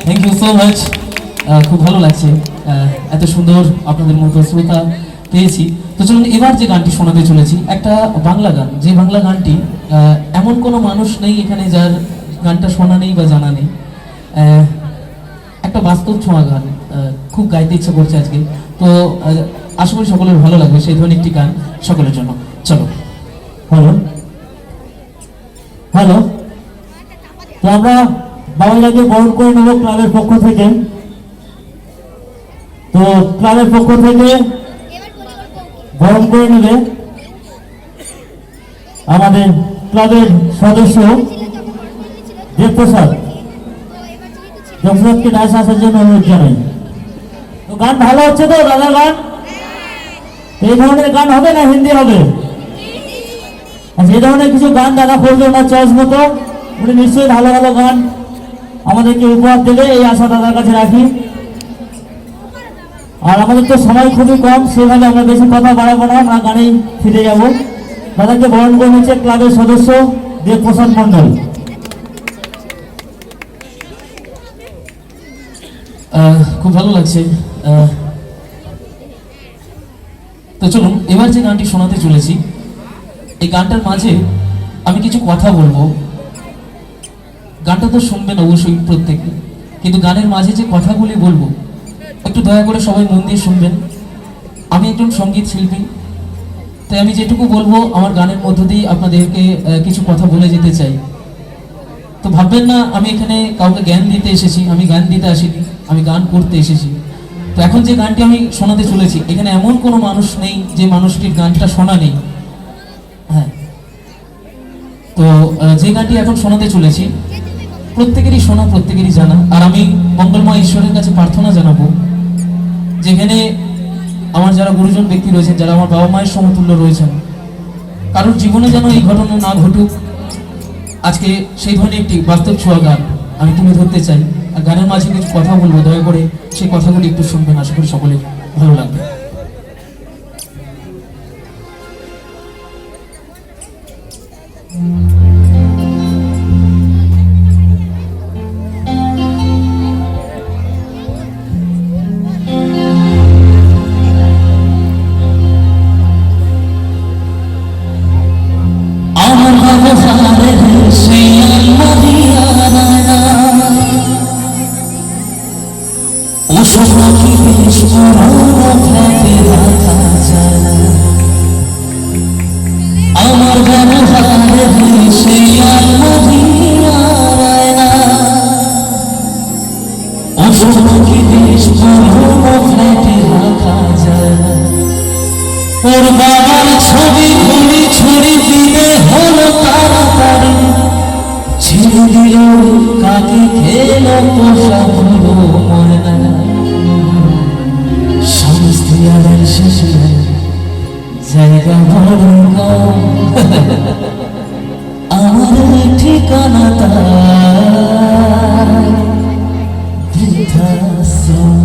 Thank you so much. খুব ভালো লাগছে, এত সুন্দর আপনাদের মতো শ্রোতা পেয়েছি। তো চলুন এবার যে গানটি শোনাতে চলেছি একটা বাংলা গান, যে বাংলা গানটি এমন কোনো মানুষ নেই এখানে যার গানটা শোনা নেই বা জানা নেই। একটা বাস্তব ছোঁয়া গান, খুব গাইতে ইচ্ছা করছে আজকে। তো আশা করি সকলের ভালো লাগবে সেই ধরনের একটি গান সকলের জন্য। চলো। হ্যালো হ্যালো, তো আমরা বাংলাকে বরণ করে নেব ক্লাবের পক্ষ থেকে। তো ক্লাবের পক্ষ থেকে বরণ করে নেবে আমাদের ক্লাবের সদস্য দেবপ্রসাদ। দেবপ্রসাদকে ডান্স আসার জন্য অনুরোধ জানাই। তো গান ভালো হচ্ছে তো দাদা? গান এই ধরনের গান হবে না হিন্দি হবে? আচ্ছা, এই ধরনের কিছু গান দাদা করবে ওনার চয়েস মতো। উনি নিশ্চয়ই ভালো ভালো গান আমাদেরকে উপহার দেবে, এই আশা দাদার কাছে রাখি। আর আমাদের তো সময় খুবই কম, সেভাবে আমরা বেশি কথা বাড়াবো না, আমরা গানেই ফিরে যাব। দাদাকে বরণ করে নিচ্ছে ক্লাবের সদস্য দেবপ্রসাদ মন্ডল। খুব ভালো লাগছে। তো চলুন এবার যে গানটি শোনাতে চলেছি, এই গানটার মাঝে আমি কিছু কথা বলবো। গানটা তো শুনবেন অবশ্যই প্রত্যেকে, কিন্তু গানের মাঝে যে কথাগুলি বলবো একটু দয়া করে সবাই মন দিয়ে শুনবেন। আমি একজন সঙ্গীত শিল্পী, তাই আমি যেটুকু বলবো আমার গানের মধ্য দিয়ে আপনাদেরকে কিছু কথা বলে যেতে চাই। তো ভাববেন না আমি এখানে কাউকে জ্ঞান দিতে এসেছি, আমি গান দিতে আসিনি, আমি গান করতে এসেছি। তো এখন যে গানটি আমি শোনাতে চলেছি, এখানে এমন কোনো মানুষ নেই যে মানুষটির গানটা শোনা নেই। হ্যাঁ, তো যে গানটি এখন শোনাতে চলেছি প্রত্যেকেরই শোনা, প্রত্যেকেরই জানা। আর আমি মঙ্গলময় ঈশ্বরের কাছে প্রার্থনা জানাবো, যেখানে আমার যারা গুরুজন ব্যক্তি রয়েছেন, যারা আমার বাবা মায়ের সমতুল্য রয়েছেন, কারোর জীবনে যেন এই ঘটনা না ঘটুক। আজকে সেই ধরনের একটি বাস্তব ছোঁয়া গান আমি তুলে ধরতে চাই। আর গানের মাঝে কিছু কথা বলবো, দয়া করে সেই কথাগুলি একটু শুনবেন, আশা করি সকলের ভালো লাগবে। আমার ব্যবহারে সেই অসুখী দেশ পুরনো ফ্ল্যাটে রাখা যায়। ওর বাবার ছবি ঘুরি ছুরি দিলে হলো তাড়াতাড়ি, ছেড়ে দিল কাকে খেলো পোষা হলো ময়না। স্বামী স্ত্রী আর শেষে জায়গা বড় কম, আমার ঠিকানা তাই বৃদ্ধাশ্রম।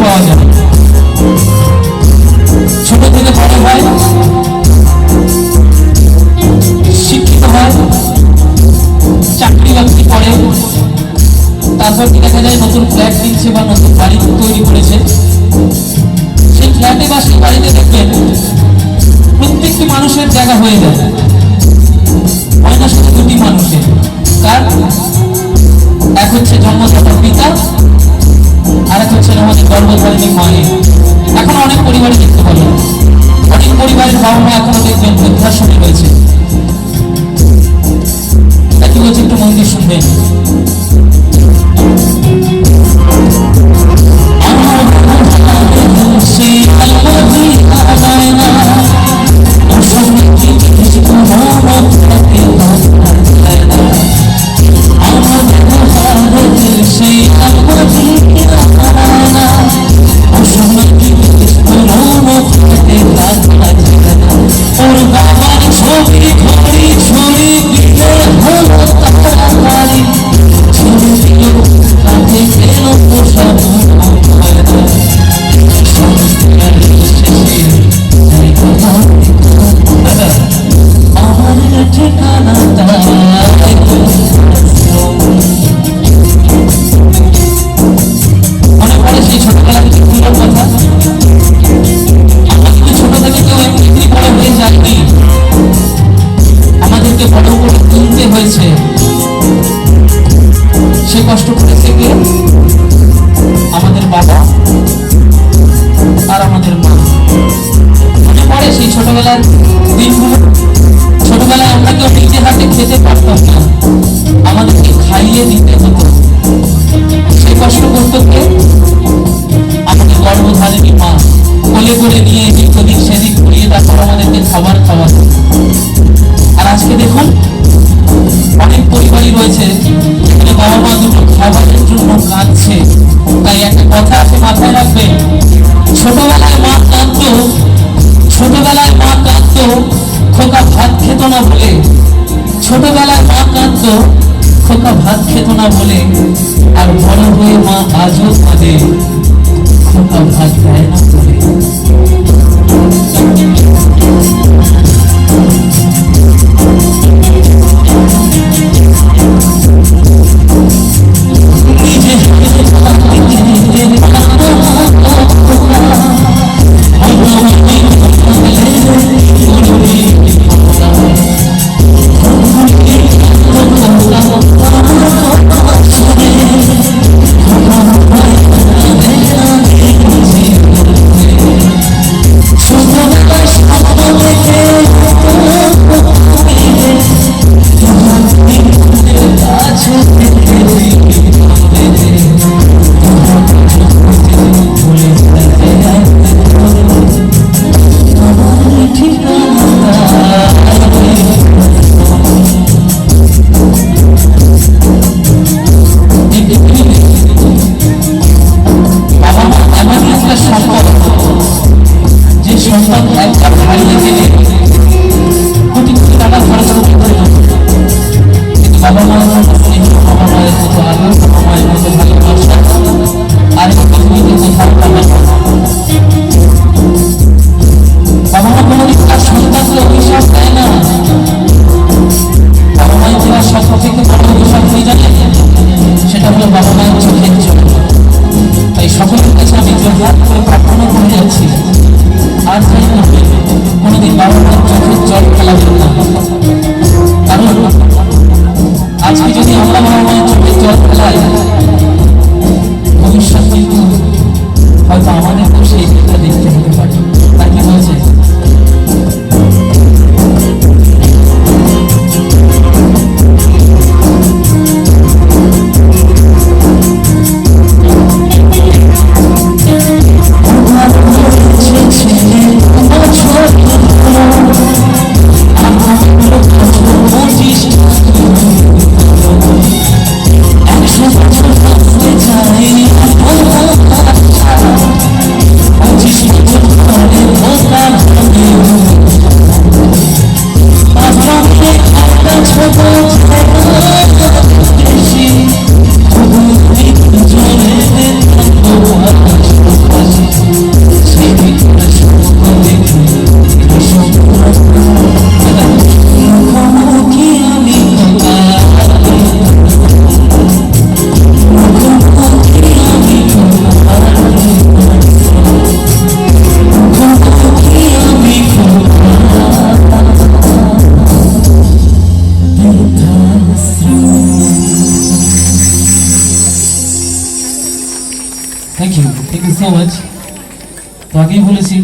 পাওয়া যায়। ছোট থেকে বড় হয়, শিক্ষিত হয়, চাকরি বাকরি করে, তারপর কি দেখা যায় নতুন ফ্ল্যাট কিনছে বা নতুন বাড়ি তৈরি করেছে। সেই ফ্ল্যাটে বা সেই বাড়িতে দেখবেন প্রত্যেকটি মানুষের জায়গা হয়ে যায়, হয় না শুধু দুটি মানুষের। কার? এক হচ্ছে জন্মদাতা পিতা, আর এক হচ্ছে আমাদের গর্ভধারিণী মায়ের। এখন অনেক পরিবারে দেখতে পাবেন, অনেক পরিবারের বাবা মা এখনো দেখবেন বৃদ্ধাশ্রমে রয়েছে। কি বলছে একটু মন দিয়ে শুনবেন। সে কষ্ট করেছে কে? আমাদের বাবা আর আমাদের মা। মনে পড়ে সেই ছোটবেলার দিনগুলো? ছোটবেলায় আমরা কেউ নিজে হাতে খেতে পারতাম না, আমাদেরকে খাইয়ে দিতে হতো। সে কষ্ট করতো কে? আমাদের গর্ভধারিণী মা। কোলে করে নিয়ে এদিক ওদিক সেদিক ঘুরিয়ে তারপর আমাদেরকে খাবার খাওয়াতো। আর আজকে দেখুন অনেক পরিবারই রয়েছে যেখানে বাবা মা দুটো খাবারের জন্য কাঁদছে। তাই একটা কথা আছে, মাথায় রাখবেন, ছোটবেলায় মা কাঁদতো, ছোটবেলায় মা কাঁদতো খোকা ভাত খেত না বলে, ছোটবেলায় মা কাঁদতো খোকা ভাত খেত না বলে, আর বড় হয়ে মা আজও কাঁদে খোকা ভাত দেয় না বলে। Thank you so much. তো আগেই বলেছি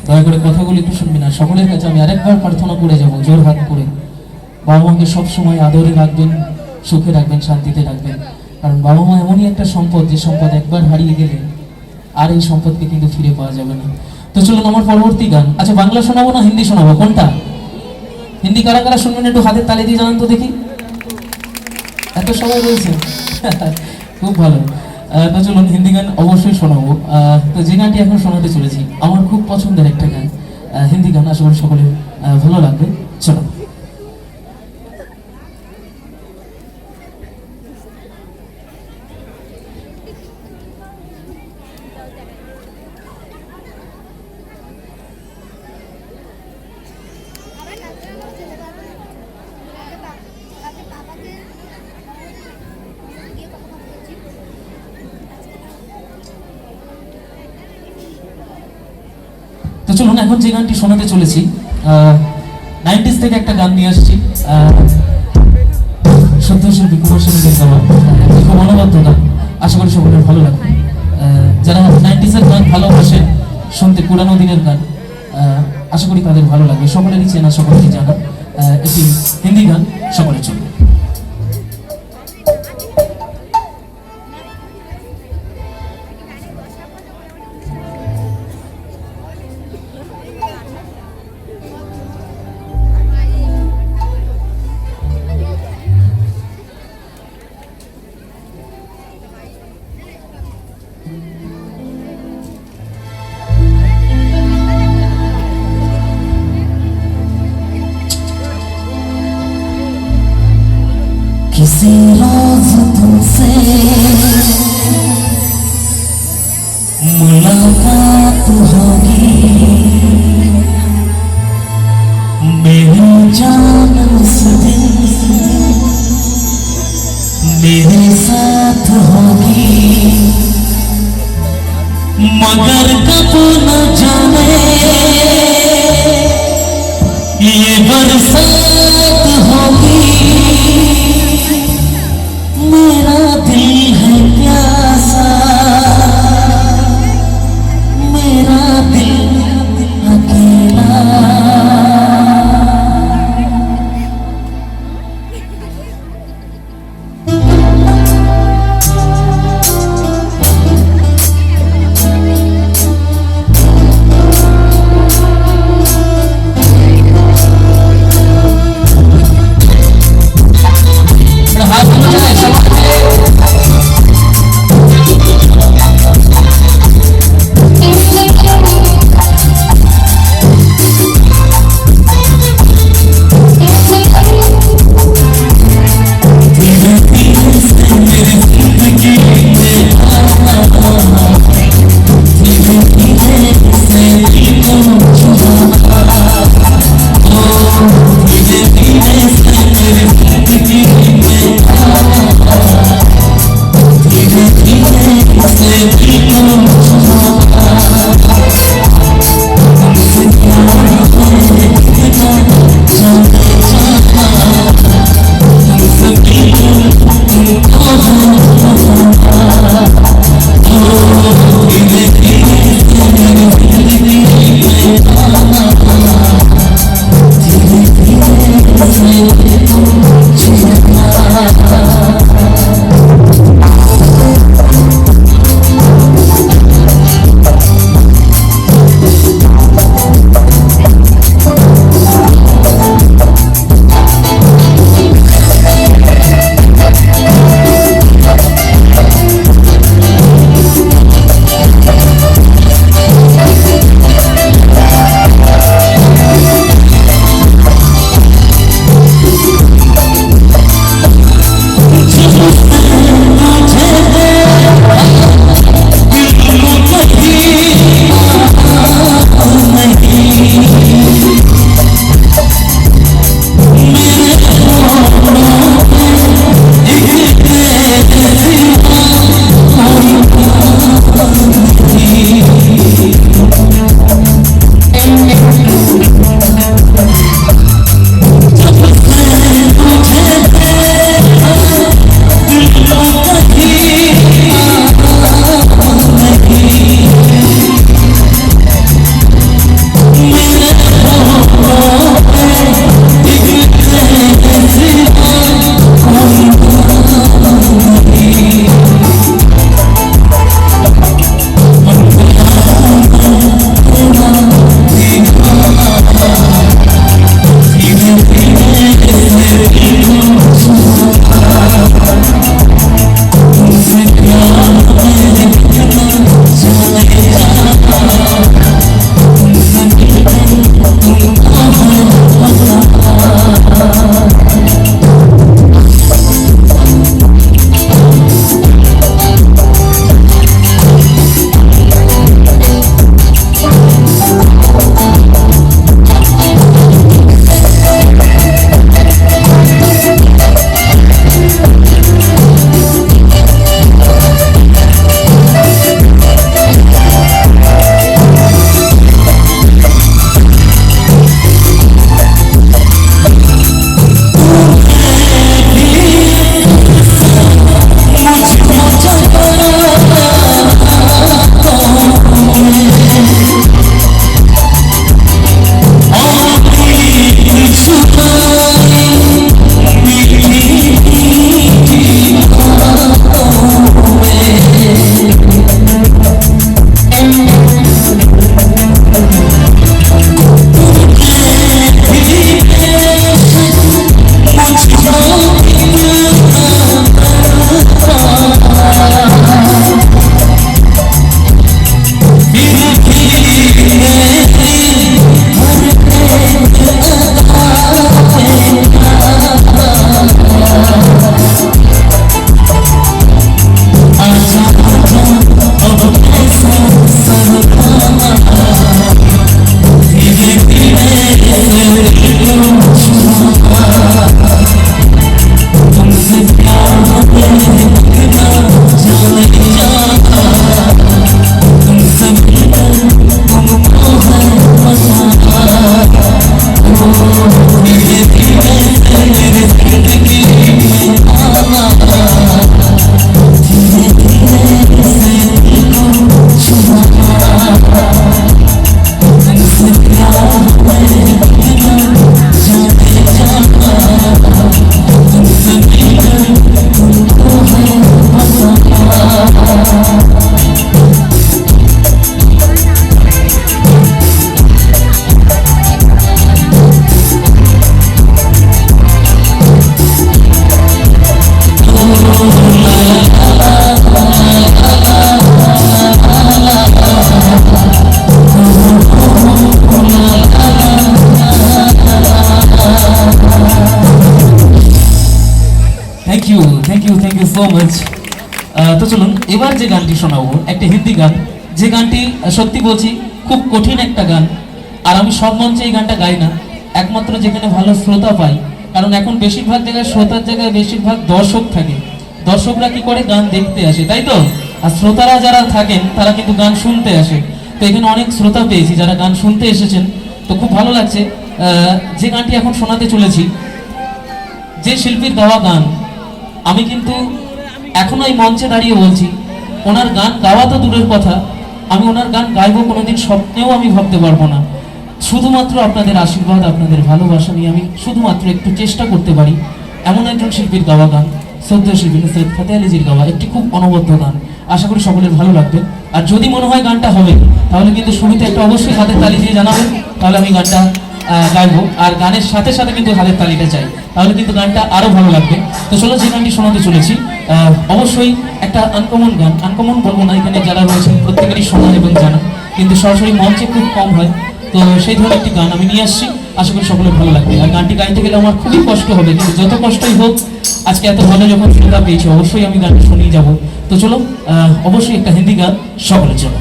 দয়া করে কথাগুলো একটু শুনবি না। সকলের কাছে আমি আরেকবার প্রার্থনা করে যাব জোর হাত করে, বাবা মাকে সবসময় আদরে রাখবেন, সুখে রাখবেন, শান্তিতে রাখবেন। কারণ বাবা মা এমনই একটা সম্পদ, যে সম্পদ একবার হারিয়ে গেলে আর এই সম্পদকে কিন্তু ফিরে পাওয়া যাবে না। তো চলুন আমার পরবর্তী গান। আচ্ছা, বাংলা শোনাবো না হিন্দি শোনাবো, কোনটা? হিন্দি কারা কারা শুনবেন একটু হাতের তালি দিয়ে জানান তো দেখি। এত সবাই রয়েছে, খুব ভালো। তো চলুন হিন্দি গান অবশ্যই শোনাবো। তো যে গানটি এখন শোনাতে চলেছি আমার খুব পছন্দের একটা গান, হিন্দি গান, আশা করি সকলে ভালো লাগবে। চলো। তো চলুন এখন যে গানটি শোনাতে চলেছি 90s থেকে একটা গান নিয়ে আসছি, সত্যশিল্পী কুমার শানুদের গাওয়া, খুব অনবদ্য গান। আশা করি সকলের ভালো লাগবে। যারা 90s এর গান ভালোবাসেন শুনতে, পুরানো দিনের গান, আশা করি তাদের ভালো লাগবে। সকলেরই চেনা, সকলেরই জানা একটি হিন্দি গান, সকলে চলবে। किसी रोज तुमसे मुलाकात होगी, मेरी जान उस दिन मेरे साथ होगी, मगर कब न जाने ये बरसात होगी। मेरा दिल है प्यासा, मेरा दिल अकेला, থ্যাংক ইউ সো মাচ। তো চলুন এবার যে গানটি শোনাবো একটা হিন্দি গান, যে গানটি সত্যি বলছি খুব কঠিন একটা গান। আর আমি সব মঞ্চে এই গানটা গাই না, একমাত্র যেখানে ভালো শ্রোতা পাই। কারণ এখন বেশিরভাগ জায়গায় শ্রোতার জায়গায় বেশিরভাগ দর্শক থাকে। দর্শকরা কি করে গান দেখতে আসে, তাই তো? আর শ্রোতারা যারা থাকেন তারা কিন্তু গান শুনতে আসে। তো এখানে অনেক শ্রোতা পেয়েছি যারা গান শুনতে এসেছেন, তো খুব ভালো লাগছে। যে গানটি এখন শোনাতে চলেছি, যে শিল্পীর গাওয়া গান, আমি কিন্তু এখনো এই মঞ্চে দাঁড়িয়ে বলছি, ওনার গান গাওয়া তো দূরের কথা, আমি ওনার গান গাইবো কোনোদিন স্বপ্নেও আমি ভাবতে পারবো না। শুধুমাত্র আপনাদের আশীর্বাদ, আপনাদের ভালোবাসা নিয়ে আমি শুধুমাত্র একটু চেষ্টা করতে পারি। এমন একজন শিল্পীর গাওয়া গান, শ্রদ্ধেয় শিল্পী নুসরাত ফাতে আলীজির গাওয়া একটি খুব অনবদ্য গান। আশা করি সকলের ভালো লাগবে। আর যদি মনে হয় গানটা হবে, তাহলে কিন্তু শুরুতে একটা অবশ্যই হাতের তালি দিয়ে জানাবেন, তাহলে আমি গানটা গাইবো। আর গানের সাথে সাথে কিন্তু হাতের তালিটা চাই, তাহলে কিন্তু গানটা আরো ভালো লাগবে। তো চলো যে গানটি শোনাতে চলেছি, অবশ্যই একটা আনকমন গান। আনকমন বলবো না, এখানে যারা রয়েছেন প্রত্যেকেরই শোনা এবং জানা, কিন্তু সরাসরি মঞ্চে খুব কম হয়। তো সেই ধরনের একটি গান আমি নিয়ে আসছি, আশা করি সকলের ভালো লাগবে। আর গানটি গাইতে গেলে আমার খুবই কষ্ট হবে, কিন্তু যত কষ্টই হোক, আজকে এত ভালো যখন শ্রোতা পেয়েছি, অবশ্যই আমি গানটা শুনিয়ে যাব। তো চলো অবশ্যই একটা হিন্দি গান সকলের জন্য।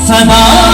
सदा